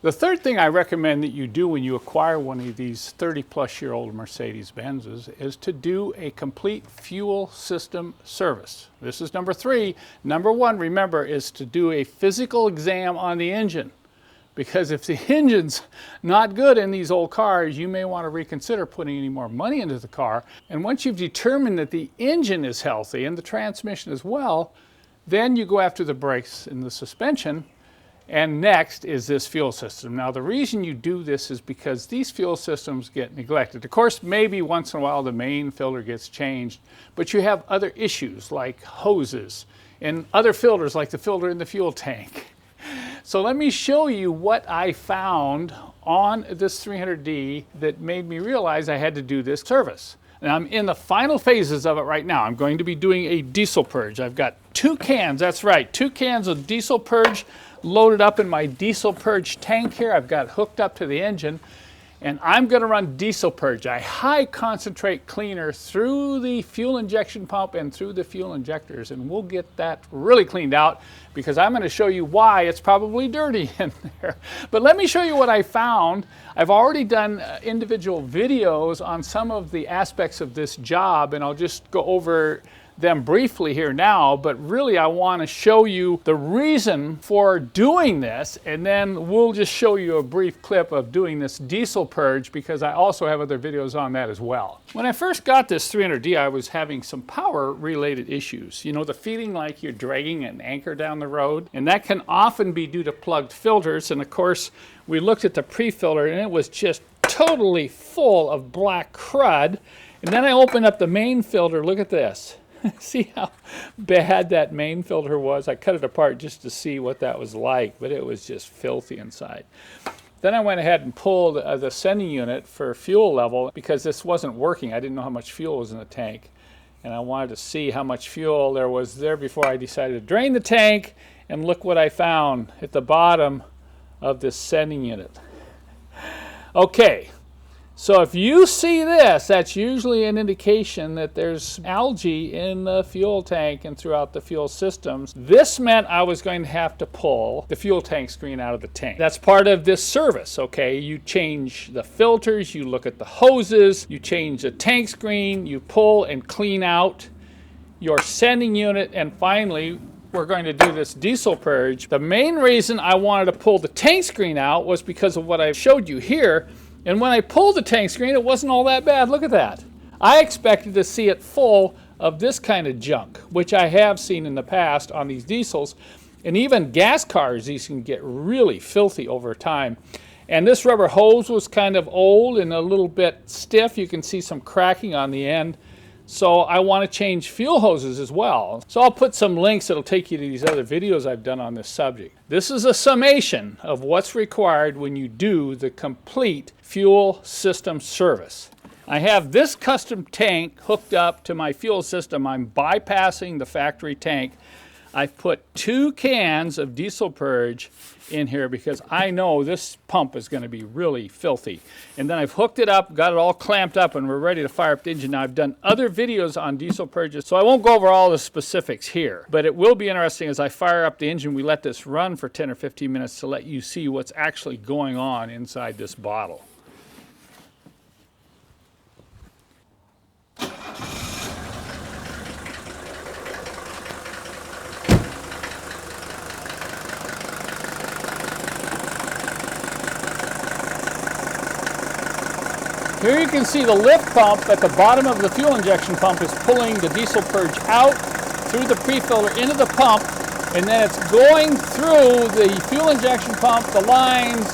The third thing I recommend that you do when you acquire one of these 30-plus-year-old Mercedes-Benzes is to do a complete fuel system service. This is number 3. Number 1, remember, is to do a physical exam on the engine. Because if the engine's not good in these old cars, you may want to reconsider putting any more money into the car. And once you've determined that the engine is healthy and the transmission as well, then you go after the brakes and the suspension. And next is this fuel system. Now the reason you do this is because these fuel systems get neglected. Of course, maybe once in a while the main filter gets changed, but you have other issues like hoses and other filters like the filter in the fuel tank. So let me show you what I found on this 300D that made me realize I had to do this service. And I'm in the final phases of it right now. I'm going to be doing a diesel purge. I've got 2 cans, that's right, 2 cans of diesel purge loaded up in my diesel purge tank here. I've got hooked up to the engine, and I'm going to run diesel purge, a high concentrate cleaner through the fuel injection pump and through the fuel injectors, and we'll get that really cleaned out because I'm going to show you why it's probably dirty in there. But let me show you what I found. I've already done individual videos on some of the aspects of this job, and I'll just go over them briefly here now, but really I want to show you the reason for doing this, and then we'll just show you a brief clip of doing this diesel purge because I also have other videos on that as well. When I first got this 300D, I was having some power related issues. You know, the feeling like you're dragging an anchor down the road, and that can often be due to plugged filters. And of course, we looked at the pre-filter and it was just totally full of black crud. And then I opened up the main filter. Look at this. See how bad that main filter was? I cut it apart just to see what that was like, but it was just filthy inside. Then I went ahead and pulled the sending unit for fuel level because this wasn't working. I didn't know how much fuel was in the tank, and I wanted to see how much fuel there was there before I decided to drain the tank. And look what I found at the bottom of this sending unit. Okay. So if you see this, that's usually an indication that there's algae in the fuel tank and throughout the fuel systems. This meant I was going to have to pull the fuel tank screen out of the tank. That's part of this service, okay? You change the filters, you look at the hoses, you change the tank screen, you pull and clean out your sending unit, and finally, we're going to do this diesel purge. The main reason I wanted to pull the tank screen out was because of what I showed you here. And when I pulled the tank screen, it wasn't all that bad. Look at that. I expected to see it full of this kind of junk, which I have seen in the past on these diesels. And even gas cars, these can get really filthy over time. And this rubber hose was kind of old and a little bit stiff. You can see some cracking on the end. So I want to change fuel hoses as well. So I'll put some links that'll take you to these other videos I've done on this subject. This is a summation of what's required when you do the complete fuel system service. I have this custom tank hooked up to my fuel system. I'm bypassing the factory tank. I've put 2 cans of diesel purge in here because I know this pump is going to be really filthy. And then I've hooked it up, got it all clamped up, and we're ready to fire up the engine. Now I've done other videos on diesel purges, so I won't go over all the specifics here. But it will be interesting as I fire up the engine, we let this run for 10 or 15 minutes to let you see what's actually going on inside this bottle. Here you can see the lift pump at the bottom of the fuel injection pump is pulling the diesel purge out through the pre-filter into the pump, and then it's going through the fuel injection pump, the lines,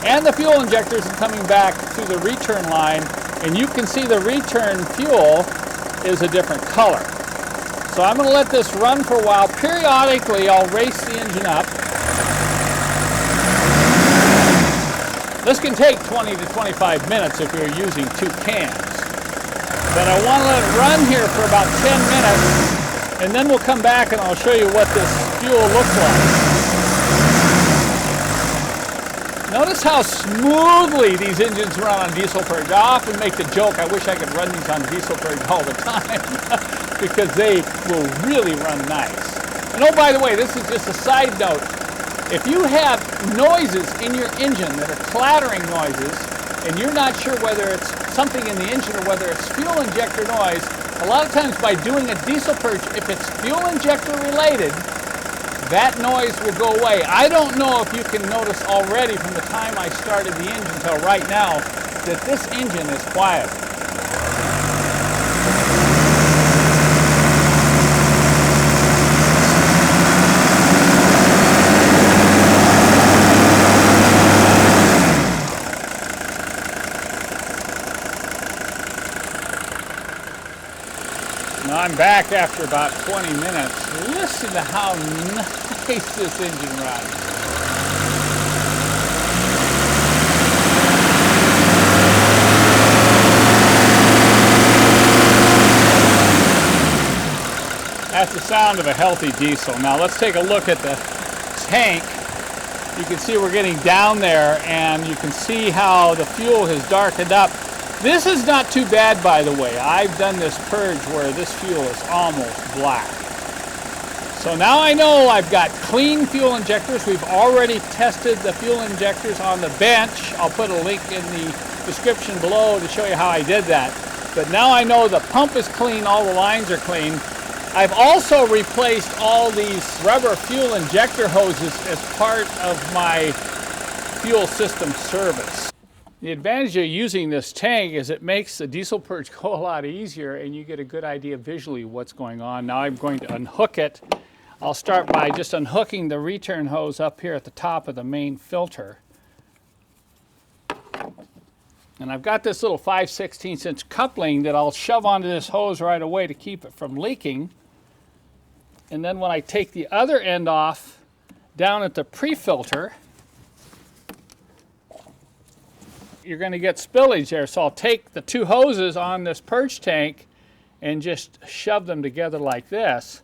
and the fuel injectors and coming back through the return line. And you can see the return fuel is a different color. So I'm going to let this run for a while. Periodically, I'll race the engine up. This can take 20 to 25 minutes if you're using 2 cans. But I want to let it run here for about 10 minutes, and then we'll come back and I'll show you what this fuel looks like. Notice how smoothly these engines run on diesel purge. I often make the joke, I wish I could run these on diesel purge all the time because they will really run nice. And oh, by the way, this is just a side note. If you have noises in your engine that are clattering noises, and you're not sure whether it's something in the engine or whether it's fuel injector noise, a lot of times by doing a diesel purge, if it's fuel injector related, that noise will go away. I don't know if you can notice already from the time I started the engine till right now that this engine is quiet. Now I'm back after about 20 minutes. Listen to how nice this engine runs. That's the sound of a healthy diesel. Now let's take a look at the tank. You can see we're getting down there, and you can see how the fuel has darkened up. This is not too bad, by the way. I've done this purge where this fuel is almost black. So now I know I've got clean fuel injectors. We've already tested the fuel injectors on the bench. I'll put a link in the description below to show you how I did that. But now I know the pump is clean, all the lines are clean. I've also replaced all these rubber fuel injector hoses as part of my fuel system service. The advantage of using this tank is it makes the diesel purge go a lot easier, and you get a good idea visually what's going on. Now I'm going to unhook it. I'll start by just unhooking the return hose up here at the top of the main filter. And I've got this little 5/16" coupling that I'll shove onto this hose right away to keep it from leaking. And then when I take the other end off down at the pre-filter, you're going to get spillage there. So I'll take the two hoses on this purge tank and just shove them together like this.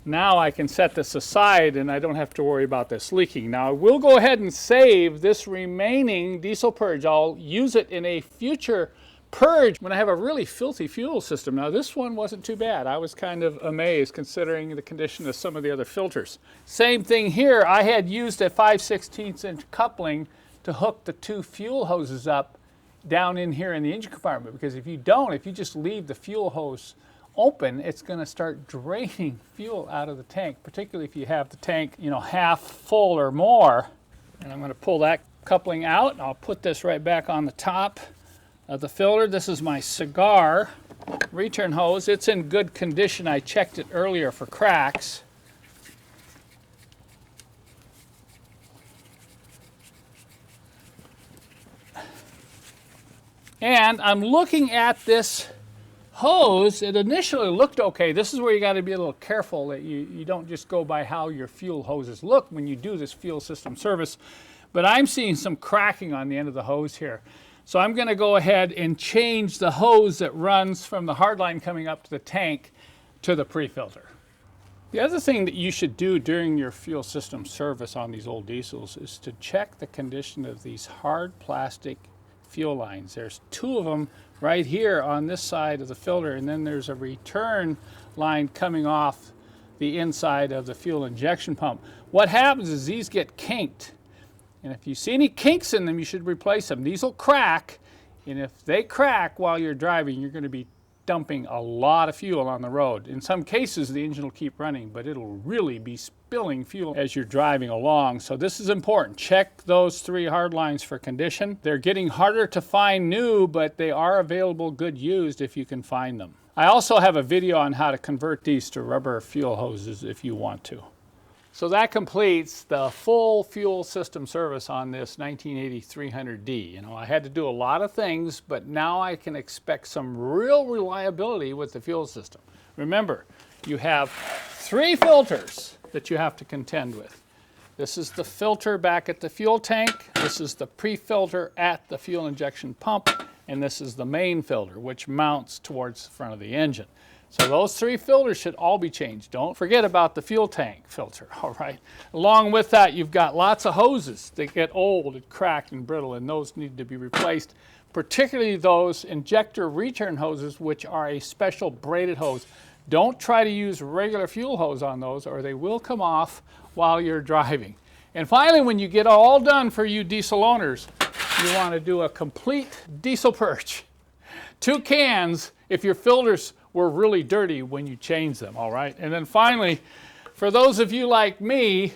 Now I can set this aside and I don't have to worry about this leaking. Now I will go ahead and save this remaining diesel purge. I'll use it in a future purge when I have a really filthy fuel system. Now this one wasn't too bad. I was kind of amazed considering the condition of some of the other filters. Same thing here. I had used a 5/16" coupling to hook the two fuel hoses up down in here in the engine compartment, because if you don't, if you just leave the fuel hose open, it's going to start draining fuel out of the tank, particularly if you have the tank, you know, half full or more. And I'm going to pull that coupling out. I'll put this right back on the top of the filter. This is my cigar return hose. It's in good condition. I checked it earlier for cracks. And I'm looking at this hose. It initially looked okay. This is where you got to be a little careful that you don't just go by how your fuel hoses look when you do this fuel system service. But I'm seeing some cracking on the end of the hose here. So I'm going to go ahead and change the hose that runs from the hardline coming up to the tank to the pre-filter. The other thing that you should do during your fuel system service on these old diesels is to check the condition of these hard plastic fuel lines. There's two of them right here on this side of the filter, and then there's a return line coming off the inside of the fuel injection pump. What happens is these get kinked, and if you see any kinks in them, you should replace them. These will crack, and if they crack while you're driving, you're going to be dumping a lot of fuel on the road. In some cases, the engine will keep running, but it'll really be spilling fuel as you're driving along. So this is important. Check those three hard lines for condition. They're getting harder to find new, but they are available good used if you can find them. I also have a video on how to convert these to rubber fuel hoses if you want to. So that completes the full fuel system service on this 1980 300D. You know, I had to do a lot of things, but now I can expect some real reliability with the fuel system. Remember, you have three filters that you have to contend with. This is the filter back at the fuel tank, this is the pre-filter at the fuel injection pump, and this is the main filter, which mounts towards the front of the engine. So those three filters should all be changed. Don't forget about the fuel tank filter, all right? Along with that, you've got lots of hoses that get old and cracked and brittle, and those need to be replaced, particularly those injector return hoses, which are a special braided hose. Don't try to use regular fuel hose on those, or they will come off while you're driving. And finally, when you get all done for you diesel owners, you want to do a complete diesel purge. 2 cans if your filters were really dirty when you change them, all right? And then finally, for those of you like me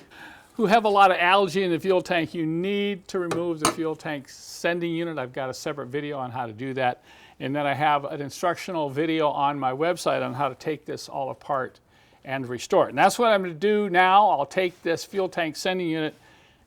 who have a lot of algae in the fuel tank, you need to remove the fuel tank sending unit. I've got a separate video on how to do that. And then I have an instructional video on my website on how to take this all apart and restore it. And that's what I'm going to do now. I'll take this fuel tank sending unit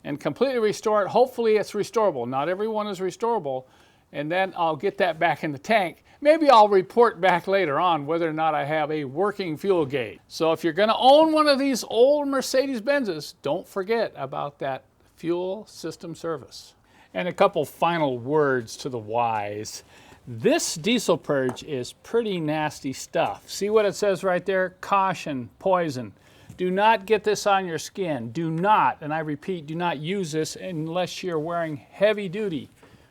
and completely restore it. Hopefully it's restorable. Not every one is restorable. And then I'll get that back in the tank. Maybe I'll report back later on whether or not I have a working fuel gauge. So if you're going to own one of these old Mercedes-Benzes, don't forget about that fuel system service. And a couple final words to the wise. This diesel purge is pretty nasty stuff. See what it says right there? Caution, poison. Do not get this on your skin. Do not, and I repeat, do not use this unless you're wearing heavy-duty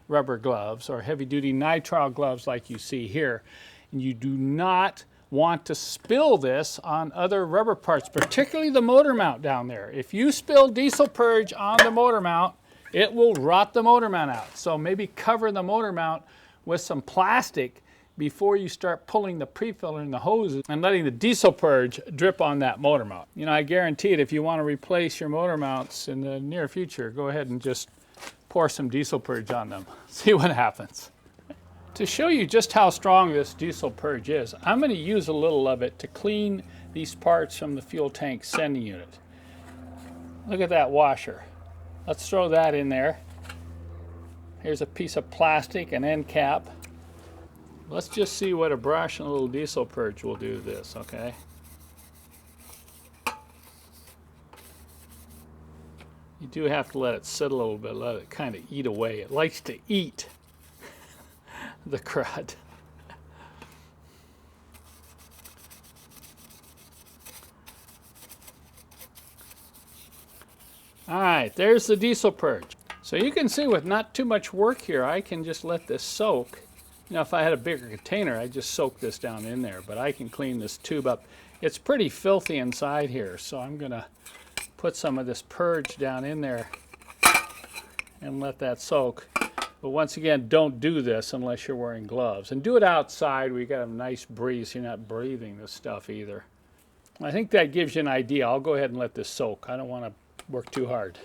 rubber gloves or heavy-duty nitrile gloves like you see here. And you do not want to spill this on other rubber parts, particularly the motor mount down there. If you spill diesel purge on the motor mount, it will rot the motor mount out. So maybe cover the motor mount with some plastic before you start pulling the pre-filler in the hoses and letting the diesel purge drip on that motor mount. You know, I guarantee it, if you want to replace your motor mounts in the near future, go ahead and just pour some diesel purge on them. See what happens. To show you just how strong this diesel purge is, I'm going to use a little of it to clean these parts from the fuel tank sending unit. Look at that washer. Let's throw that in there. Here's a piece of plastic, an end cap. Let's just see what a brush and a little diesel purge will do to this, okay? You do have to let it sit a little bit, let it kind of eat away. It likes to eat the crud. All right, there's the diesel purge. So you can see with not too much work here, I can just let this soak. You know, if I had a bigger container, I'd just soak this down in there, but I can clean this tube up. It's pretty filthy inside here, so I'm gonna put some of this purge down in there and let that soak. But once again, don't do this unless you're wearing gloves. And do it outside where you got a nice breeze, so you're not breathing this stuff either. I think that gives you an idea. I'll go ahead and let this soak. I don't want to work too hard.